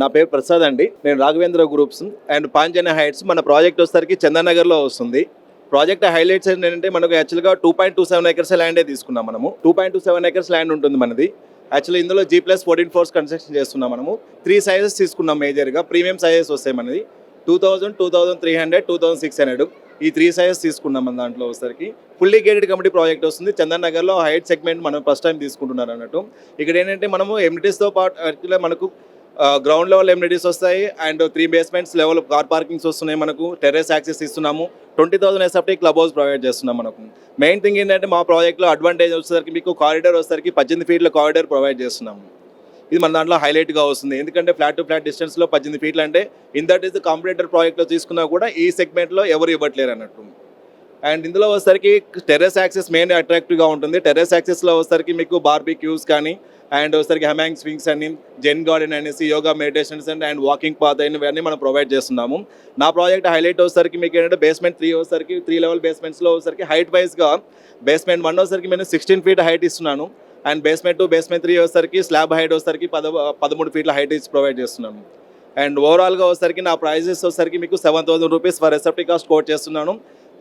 నా పేరు ప్రసాద్ అండి. నేను రాఘవేంద్ర గ్రూప్స్ అండ్ పాంజన హైట్స్ మన ప్రాజెక్ట్ వచ్చేసరికి చందనగర్లో వస్తుంది. ప్రాజెక్ట్ హైలైట్స్ ఏంటంటే మనకు యాక్చువల్గా 2.27 ఎకర్స్ ల్యాండే తీసుకున్నాం. మనము 2.27 ఎకర్స్ ల్యాండ్ ఉంటుంది మనది. యాక్చువల్లీ ఇందులో G+14 ఫ్లోర్స్ కన్స్ట్రక్షన్ చేస్తున్నాం. మనము 3 సైజెస్ తీసుకున్నాం. మేజర్గా ప్రీమియం సైజెస్ వస్తాయి మనది 2000, 2300, 2600 ఈ 3 సైజెస్ తీసుకున్నాం. మన దాంట్లో వచ్చేసరికి ఫుల్లీ గేటెడ్ కమిటీ ప్రాజెక్ట్ వస్తుంది. చందన్ నగర్లో హైట్ సెగ్మెంట్ మనం ఫస్ట్ టైం తీసుకుంటున్నారు అన్నట్టు. ఇక్కడ ఏంటంటే మనము ఎమ్యూనిటీస్తో పాటు యాక్చువల్గా మనకు గ్రౌండ్ లెవెల్ ఎమ్యూనిటీస్ వస్తాయి and 3 basements level car parkings వస్తున్నాయి. మనకు టెర్రస్ యాక్సెస్ ఇస్తున్నాము. 20,000 SFT క్లబ్ హౌస్ ప్రొవైడ్ చేస్తున్నాం. మనకు మెయిన్ థింగ్ ఏంటంటే మా ప్రాజెక్ట్లో అడ్వాంటేజ్ వచ్చేసరికి మీకు కారిడార్ వచ్చేసరికి 18 ఫీట్ల కారిడార్ ప్రొవైడ్ చేస్తున్నాము. ఇది మన దాంట్లో హైలైట్గా వస్తుంది. ఎందుకంటే ఫ్లాట్ టు ఫ్లాట్ డిస్టెన్స్లో 18 ఫీట్లు అంటే ఇన్ దట్ ఈస్ కాంపిటేటర్ ప్రాజెక్ట్లో తీసుకున్నా కూడా ఈ సెగ్మెంట్లో ఎవరు ఇవ్వట్లేరు అన్నట్టు. అండ్ ఇందులో వచ్చేసరికి టెర్రస్ యాక్సెస్ మెయిన్ అట్రాక్టివ్గా ఉంటుంది. టెర్రస్ యాక్సెస్లో వచ్చేసరికి మీకు బార్బిక్యూస్ కానీ అండ్ వచ్చేసరికి హెమాంగ్ స్వింగ్స్ అని జెన్ గార్డెన్ అనేసి yoga meditations and walking path ఇవన్నీ మనం ప్రొవైడ్ చేస్తున్నాము. నా ప్రాజెక్ట్ హైలైట్ వచ్చేసరికి మీకు ఏంటంటే బేస్మెంట్ 3 వచ్చేసరికి 3 లెవెల్ బేస్మెంట్స్లో వచ్చేసరికి హైట్ వైజ్గా బేస్మెంట్ 1 వచ్చేసరికి నేను 16 ఫీట్ హైట్ ఇస్తున్నాను. అండ్ బేస్మెంట్ 2, బేస్మెంట్ 3 వచ్చేసరికి స్లాబ్ హైట్ వచ్చేసరికి 13 ఫీట్ల హైట్ ఇచ్చి ప్రొవైడ్ చేస్తున్నాను. అండ్ ఓవరాల్గా వచ్చేసరికి నా ప్రైజెస్ వచ్చేసరికి మీకు 7,000 rupees for SFT cost quote చేస్తున్నాను.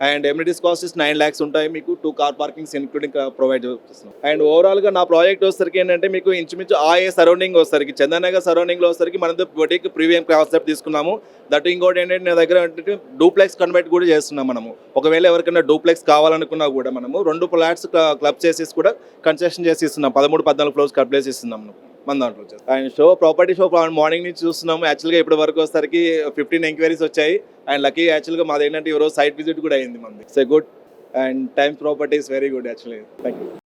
అండ్ ఎమ్యూనిటీస్ కాస్ట్ 9 lakhs ఉంటాయి. మీకు 2 కార్ పార్కింగ్స్ ఇంక్లూడింగ్ ప్రొవైడ్ చేస్తున్నాం. అండ్ ఓవరాల్గా నా ప్రాజెక్ట్ వచ్చేసరికి ఏంటంటే మీకు ఇంచుమించు సరౌండింగ్ వచ్చేసరికి చందనగర్ సరౌండింగ్లో వచ్చేసరికి మనది బొటిక్ ప్రీమియం కాన్సెప్ట్ తీసుకున్నాము. దట్ ఇంకోటి ఏంటంటే నా దగ్గర ఏంటంటే డూప్లెక్స్ కన్వర్ట్ కూడా చేస్తున్నాం. మనము ఒకవేళ ఎవరికైనా డూప్లెక్స్ కావాలనుకున్నా కూడా మనము 2 ఫ్లాట్స్ క్లబ్ చేసేసి కూడా కన్స్ట్రక్షన్ చేసి ఇస్తున్నాం. 13-14 ఫ్లోర్స్ క్లబ్ ఇస్తున్నాం మన దాంట్లో. అండ్ ప్రాపర్టీ షో మార్నింగ్ నుంచి చూస్తున్నాము. యాక్చువల్గా ఇప్పటి వరకు వచ్చేసరికి 15 ఎంక్వైరీస్ వచ్చాయి. అండ్ లక్కీ యాక్చువల్గా మాది ఏంటంటే ఈరోజు సైట్ విజిట్ కూడా అయింది. మంది it's a good and times property is very good actually. Thank you.